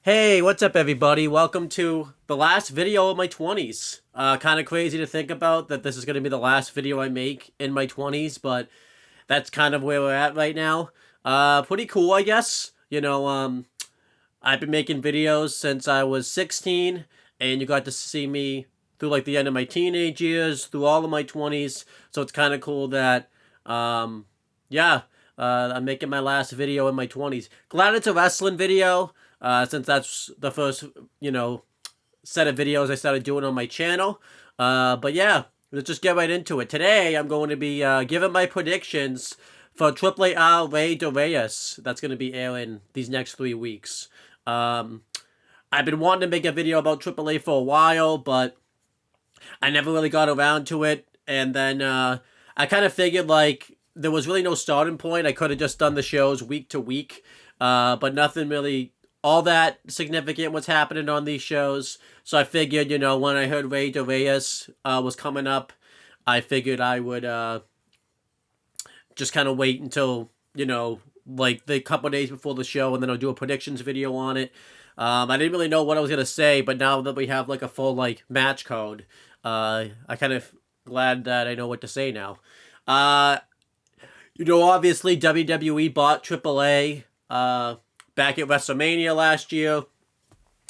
Hey, what's up everybody? Welcome to the last video of my 20s. Kind of crazy to think about that this is going to be the last video I make in my 20s, but that's kind of where we're at right now. Pretty cool, I guess. I've been making videos since I was 16, and you got to see me through like the end of my teenage years, through all of my 20s, so it's kind of cool that, yeah, I'm making my last video in my 20s. Glad it's a wrestling video. Since that's the first, set of videos I started doing on my channel. But yeah, let's just get right into it. Today, I'm going to be giving my predictions for AAA Rey de Reyes. That's going to be airing these next 3 weeks. I've been wanting to make a video about AAA for a while, but I never really got around to it. And then I kind of figured, like, there was really no starting point. I could have just done the shows week to week, but nothing really all that significant what's happening on these shows. So I figured, when I heard Rey de Reyes was coming up, I figured I would just kind of wait until, like the couple days before the show, and then I'll do a predictions video on it. I didn't really know what I was going to say, but now that we have like a full like match code, I kind of glad that I know what to say now. Obviously WWE bought AAA, back at WrestleMania last year.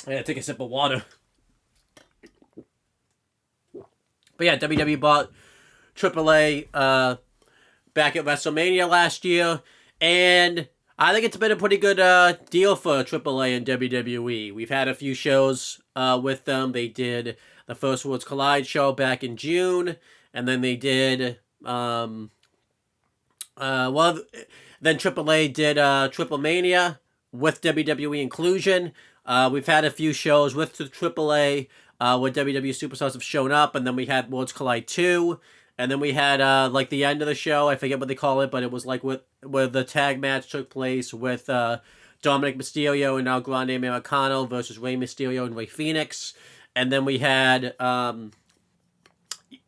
I gotta take a sip of water. But yeah, WWE bought AAA back at WrestleMania last year. And I think it's been a pretty good deal for AAA and WWE. We've had a few shows with them. They did the First Worlds Collide show back in June. And then they did... then AAA did Triple Mania with WWE inclusion. We've had a few shows with the AAA where WWE superstars have shown up, and then we had Worlds Collide 2, and then we had like the end of the show, I forget what they call it, but it was like where the tag match took place with Dominic Mysterio and El Grande Americano versus Rey Mysterio and Rey Fenix. And then we had and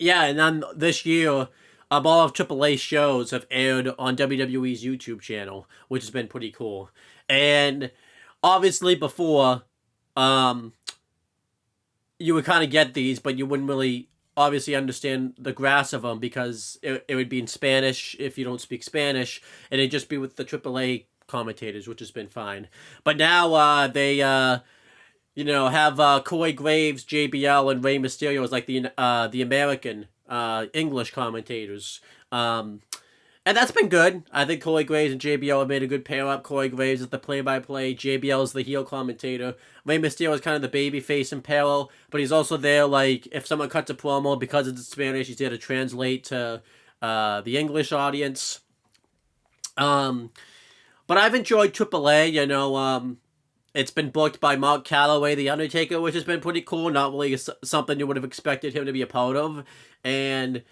then this year all of AAA shows have aired on WWE's YouTube channel, which has been pretty cool. And obviously before, you would kind of get these, but you wouldn't really obviously understand the grasp of them because it would be in Spanish if you don't speak Spanish, and it'd just be with the AAA commentators, which has been fine. But now they, have Corey Graves, JBL, and Rey Mysterio as like the American English commentators. And that's been good. I think Corey Graves and JBL have made a good pair-up. Corey Graves is the play-by-play. JBL is the heel commentator. Rey Mysterio is kind of the babyface in peril, but he's also there, like, if someone cuts a promo, because it's in Spanish, he's there to translate to the English audience. But I've enjoyed AAA, it's been booked by Mark Calloway, The Undertaker, which has been pretty cool. Not really something you would have expected him to be a part of. And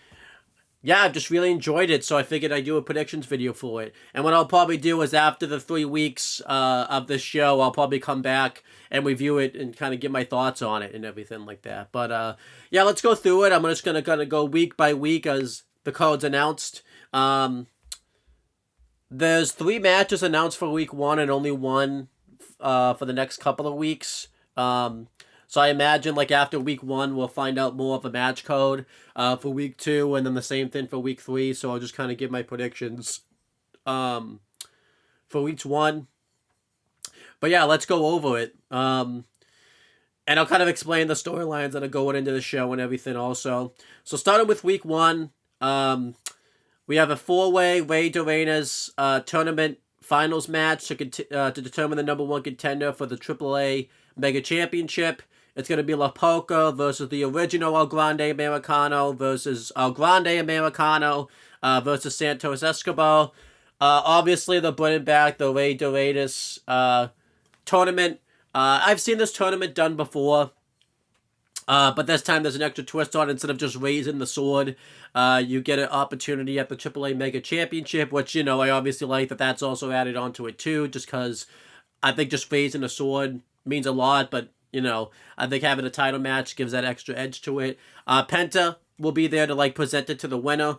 yeah, I've just really enjoyed it, so I figured I'd do a predictions video for it. And what I'll probably do is after the 3 weeks of this show, I'll probably come back and review it and kind of give my thoughts on it and everything like that. But yeah, let's go through it. I'm just going to go week by week as the card's announced. There's 3 matches announced for week 1 and only 1 for the next couple of weeks. So I imagine, like, after week 1, we'll find out more of a match code for week 2, and then the same thing for week 3. So I'll just kind of give my predictions for week 1. But yeah, let's go over it. And I'll kind of explain the storylines that are going into the show and everything also. So starting with week 1, we have a 4-way Rey de Reyes tournament finals match to determine the number 1 contender for the AAA Mega Championship. It's going to be La Polka versus the original El Grande Americano versus El Grande Americano versus Santos Escobar. Obviously, they're bringing back the Rey de Reyes tournament. I've seen this tournament done before, but this time there's an extra twist on it. Instead of just raising the sword, you get an opportunity at the AAA Mega Championship, which, I obviously like that that's also added onto it too, just because I think just raising the sword means a lot, but I think having a title match gives that extra edge to it. Penta will be there to like present it to the winner,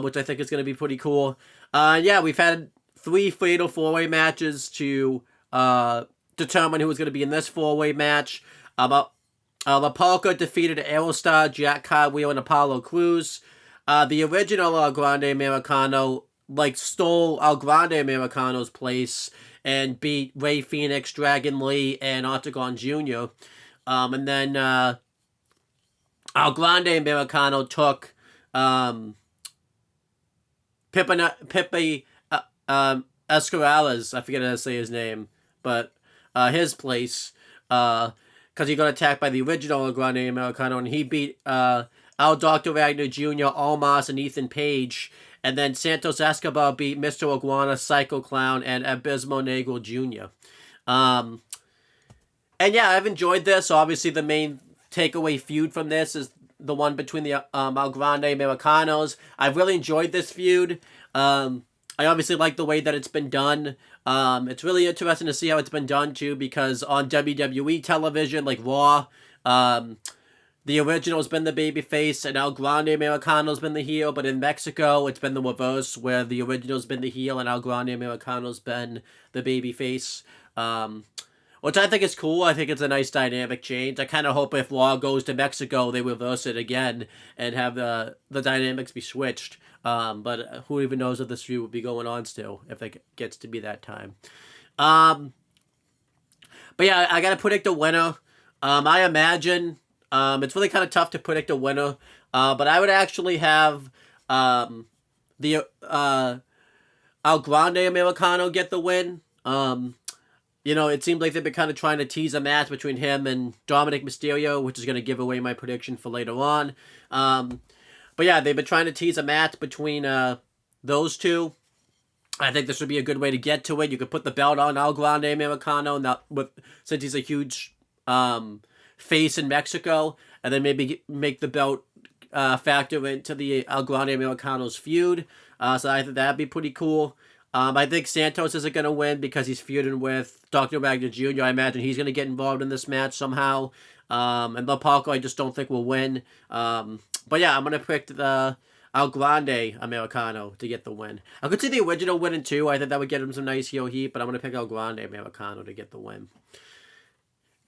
which I think is going to be pretty cool. Yeah, we've had 3 fatal 4-way matches to determine who was going to be in this four-way match. La Parka defeated Aerostar, Jack Carwheel, and Apollo Crews. The original El Grande Americano stole El Grande Americano's place and beat Ray Phoenix, Dragon Lee, and Octagon Jr. And then El Grande Americano took Pepe Escarales, I forget how to say his name, but his place, because he got attacked by the original El Grande Americano, and he beat Al Dr. Wagner Jr., Almas, and Ethan Page. And then Santos Escobar beat Mr. Iguana, Psycho Clown, and Abismo Negro Jr. And yeah, I've enjoyed this. Obviously, the main takeaway feud from this is the one between the El Grande Americanos. I've really enjoyed this feud. I obviously like the way that it's been done. It's really interesting to see how it's been done, too, because on WWE television, like Raw, the original's been the babyface, and El Grande Americano's been the heel, but in Mexico, it's been the reverse, where the original's been the heel, and El Grande Americano's been the babyface, which I think is cool. I think it's a nice dynamic change. I kind of hope if Raw goes to Mexico, they reverse it again, and have the dynamics be switched, but who even knows if this feud will be going on still, if it gets to be that time. But yeah, I gotta predict a winner. I imagine... it's really kind of tough to predict a winner, but I would actually have the El Grande Americano get the win. It seems like they've been kind of trying to tease a match between him and Dominic Mysterio, which is going to give away my prediction for later on. But yeah, they've been trying to tease a match between those two. I think this would be a good way to get to it. You could put the belt on El Grande Americano, since he's a huge... face in Mexico, and then maybe make the belt factor into the El Grande Americano's feud. So I think that'd be pretty cool. I think Santos isn't going to win because he's feuding with Dr. Wagner Jr. I imagine he's going to get involved in this match somehow. And La Parka I just don't think will win. But yeah, I'm going to pick the El Grande Americano to get the win. I could see the original winning too. I think that would get him some nice heel heat, but I'm going to pick El Grande Americano to get the win.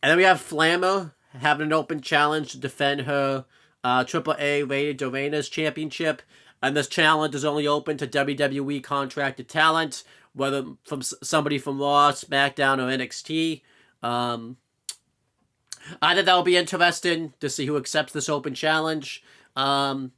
And then we have Flammer having an open challenge to defend her AAA Rey de Reyes championship. And this challenge is only open to WWE contracted talent, whether from somebody from Raw, SmackDown, or NXT. I think that'll be interesting to see who accepts this open challenge. A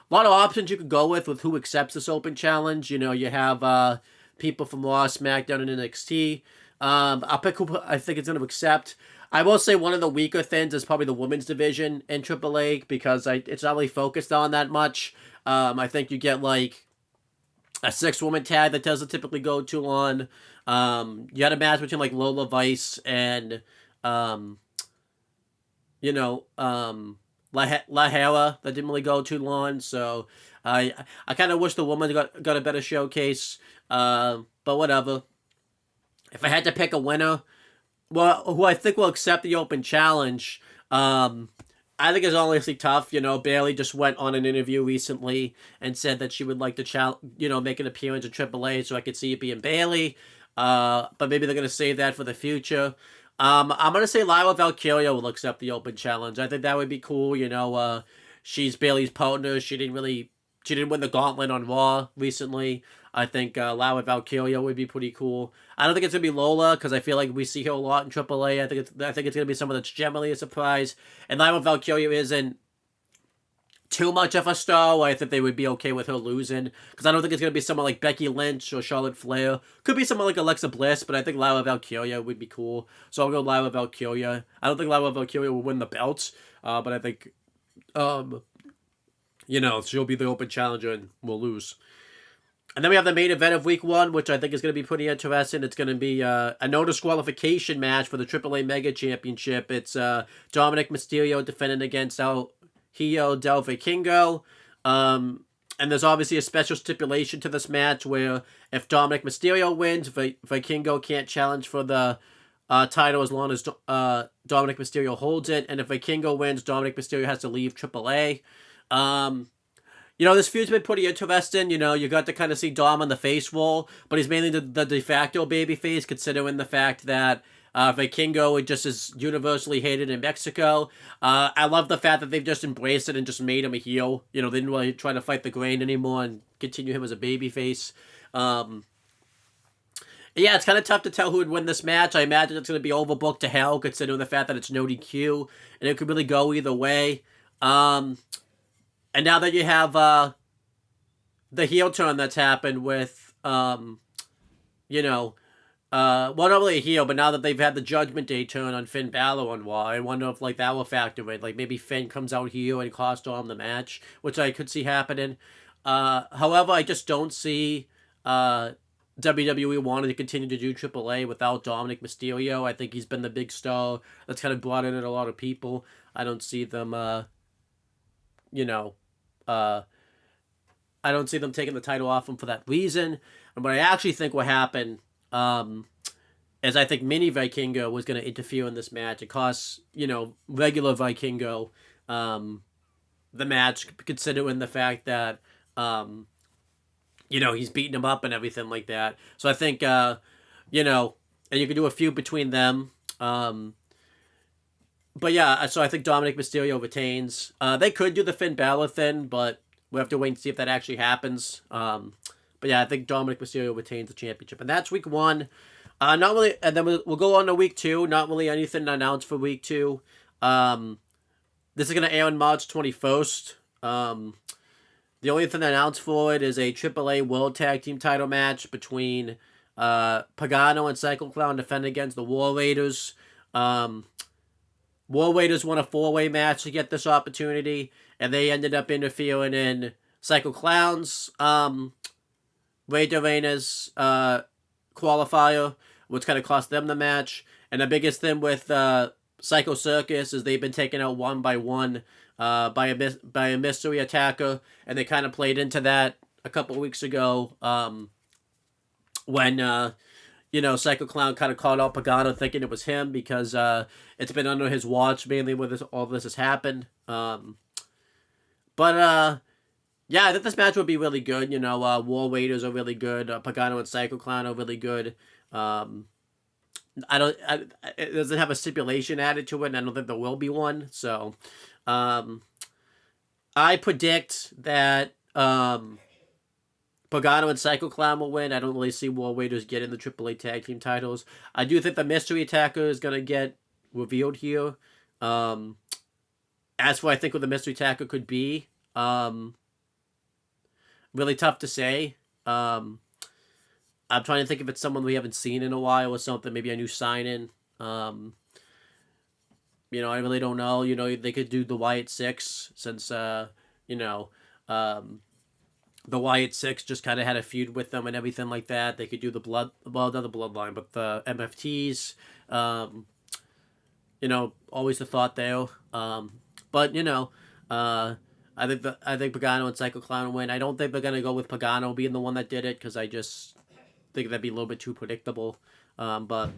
lot of options you could go with who accepts this open challenge. You have people from Raw, SmackDown, and NXT. I'll pick who I think it's going to accept. I will say one of the weaker things is probably the women's division in AAA because it's not really focused on that much. I think you get like a 6-woman tag that doesn't typically go too long. You had a match between like Lola Vice and La Hera that didn't really go too long. So I kind of wish the woman got a better showcase. But whatever. If I had to pick a winner, well, who I think will accept the open challenge, I think it's honestly tough. Bayley just went on an interview recently and said that she would like to make an appearance at AAA, so I could see it being Bayley. But maybe they're going to save that for the future. I'm going to say Lyra Valkyria will accept the open challenge. I think that would be cool. She's Bayley's partner. She didn't win the gauntlet on Raw recently. I think Lyra Valkyria would be pretty cool. I don't think it's going to be Lola because I feel like we see her a lot in AAA. I think it's going to be someone that's generally a surprise. And Lyra Valkyria isn't too much of a star. I think they would be okay with her losing because I don't think it's going to be someone like Becky Lynch or Charlotte Flair. Could be someone like Alexa Bliss, but I think Lyra Valkyria would be cool. So I'll go Lyra Valkyria. I don't think Lyra Valkyria will win the belt, but I think, she'll be the open challenger and will lose. And then we have the main event of Week 1, which I think is going to be pretty interesting. It's going to be a no disqualification match for the AAA Mega Championship. It's Dominic Mysterio defending against El Hijo del Vikingo. And there's obviously a special stipulation to this match where if Dominic Mysterio wins, Vikingo can't challenge for the title as long as Dominic Mysterio holds it. And if Vikingo wins, Dominic Mysterio has to leave AAA. This feud's been pretty interesting. You got to kind of see Dom on the face roll, but he's mainly the de facto babyface, considering the fact that Vikingo just is universally hated in Mexico. I love the fact that they've just embraced it and just made him a heel. You know, they didn't really try to fight the grain anymore and continue him as a babyface. Yeah, it's kind of tough to tell who would win this match. I imagine it's going to be overbooked to hell, considering the fact that it's no DQ, and it could really go either way. And now that you have the heel turn that's happened with, you know, well, not really a heel, but now that they've had the Judgment Day turn on Finn Balor on Raw, I wonder if like that will factor in. Like maybe Finn comes out heel and cost Dom the match, which I could see happening. However, I just don't see WWE wanted to continue to do AAA without Dominic Mysterio. I think he's been the big star that's kind of brought in a lot of people. I don't see them, you know, I don't see them taking the title off him for that reason. And what I actually think will happen is I think Mini Vikingo was going to interfere in this match. It costs, you know, regular Vikingo the match, considering the fact that, you know, he's beating him up and everything like that. So I think, you know, and you can do a feud between them. But yeah, so I think Dominic Mysterio retains. They could do the Finn Balor thing, but we'll have to wait and see if that actually happens. But yeah, I think Dominic Mysterio retains the championship. And that's week 1. Not really, and then we'll go on to week 2. Not really anything announced for week 2. This is going to air on March 21st. The only thing announced for it is a AAA World Tag Team title match between Pagano and Psycho Clown defending against the War Raiders. War Raiders won a 4-way match to get this opportunity, and they ended up interfering in Psycho Clown's Rey de Reyes qualifier, which kind of cost them the match. And the biggest thing with Psycho Circus is they've been taken out one by one by a mystery attacker, and they kind of played into that a couple of weeks ago when you know, Psycho Clown kind of called out Pagano thinking it was him because it's been under his watch mainly when all this has happened. Yeah, I think this match would be really good. You know, War Raiders are really good. Pagano and Psycho Clown are really good. It doesn't have a stipulation added to it, and I don't think there will be one. So, I predict that Pagano and Psycho Clown will win. I don't really see War Raiders getting the AAA Tag Team titles. I do think the Mystery Attacker is going to get revealed here. As for I think what the Mystery Attacker could be, really tough to say. I'm trying to think if it's someone we haven't seen in a while or something. Maybe a new sign-in. You know, I really don't know. You know, they could do the Wyatt Six since, you know, the Wyatt Six just kind of had a feud with them and everything like that. They could do not the Bloodline, but the MFTs. You know, always the thought there. But, you know, I think Pagano and Psycho Clown win. I don't think they're going to go with Pagano being the one that did it because I just think that'd be a little bit too predictable. But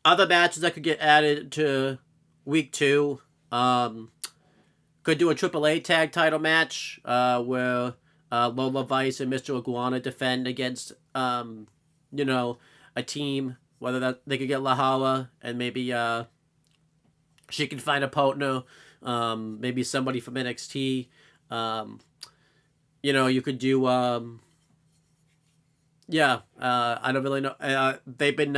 other matches that could get added to week 2, could do a AAA tag title match where Lola Vice and Mr. Iguana defend against you know, a team. Whether that they could get Lahala and maybe she can find a partner. Maybe somebody from NXT. You know, you could do yeah, I don't really know. They've been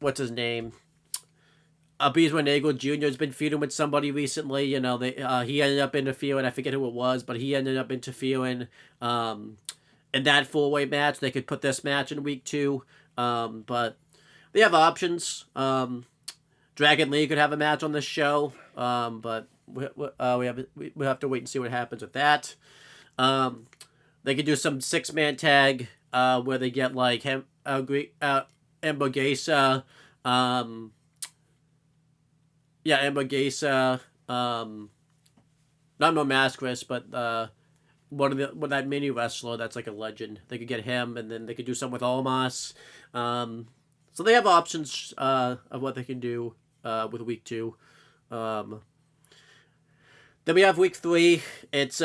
what's his name? Abiswa Negro Jr. has been feuding with somebody recently. You know, he ended up interfering. I forget who it was, but he ended up interfering in that 4-way match. They could put this match in week 2, but they have options. Dragon Lee could have a match on this show, but we have to wait and see what happens with that. They could do some 6-man tag where they get like Embogesa, Embogesa, not Masquerade, but one that mini wrestler that's like a legend. They could get him, and then they could do something with Omos. So they have options of what they can do with week 2. Then we have week 3. It's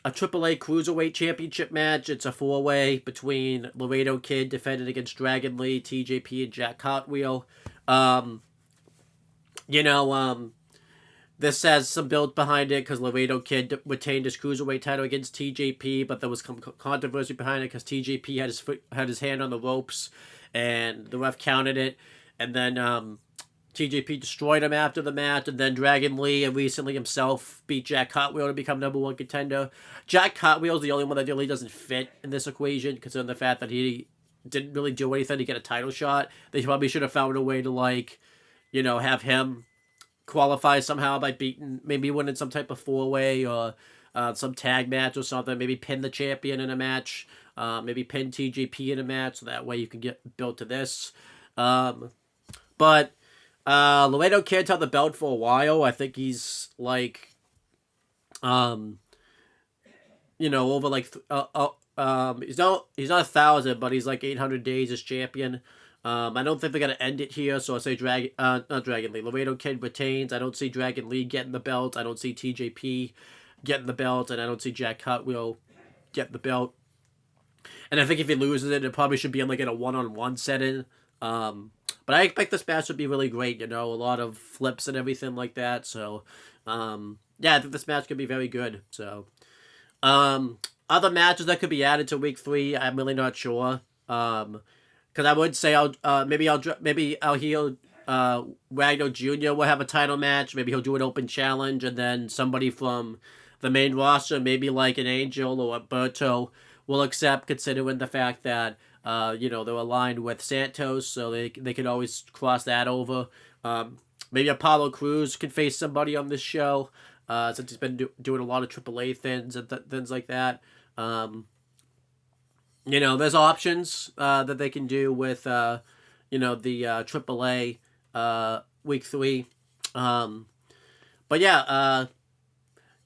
a AAA Cruiserweight Championship match. It's a four-way between Laredo Kid defending against Dragon Lee, TJP, and Jack Cartwheel. Um, you know, this has some build behind it because Laredo Kid retained his Cruiserweight title against TJP, but there was some controversy behind it because TJP had his hand on the ropes, and the ref counted it, and then TJP destroyed him after the match, and then Dragon Lee and recently himself beat Jack Cartwheel to become #1 contender. Jack Cartwheel is the only one that really doesn't fit in this equation, considering the fact that he didn't really do anything to get a title shot. They probably should have found a way to, like, have him qualify somehow by maybe winning some type of four-way or some tag match or something. Maybe pin the champion in a match. Maybe pin TJP in a match, so that way you can get built to this. But Laredo Kid's held the belt for a while. I think he's like, over like, he's not 1,000, but he's like 800 days as champion. I don't think they're gonna end it here, so I say not Dragon Lee. Laredo Kid retains. I don't see Dragon Lee getting the belt. I don't see TJP getting the belt, and I don't see Jack Cartwheel getting the belt. And I think if he loses it, it probably should be in a one-on-one setting. But I expect this match to be really great, a lot of flips and everything like that. So, yeah, I think this match could be very good. So, other matches that could be added to week 3, I'm really not sure. Because I would say maybe I'll hear Wagner Jr. will have a title match. Maybe he'll do an open challenge, and then somebody from the main roster, maybe like an Angel or Alberto, will accept, considering the fact that they're aligned with Santos, so they could always cross that over. Maybe Apollo Crews can face somebody on this show, since he's been doing a lot of AAA things and things like that. There's options that they can do with the AAA week 3. But yeah,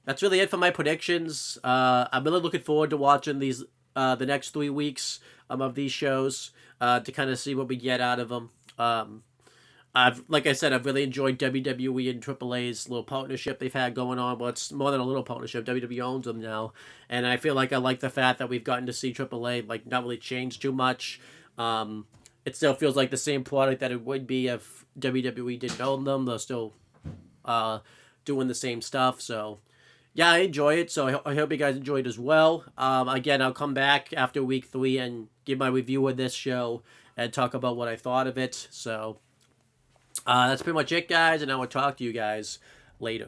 that's really it for my predictions. I'm really looking forward to watching these the next 3 weeks of these shows to kind of see what we get out of them. Like I said, I've really enjoyed WWE and AAA's little partnership they've had going on. Well, it's more than a little partnership. WWE owns them now, and I feel like I like the fact that we've gotten to see AAA not really change too much. It still feels like the same product that it would be if WWE didn't own them. They're still doing the same stuff. So yeah, I enjoy it. So I hope you guys enjoyed as well. Again, I'll come back after week 3 and give my review of this show and talk about what I thought of it. So that's pretty much it, guys, and I will talk to you guys later.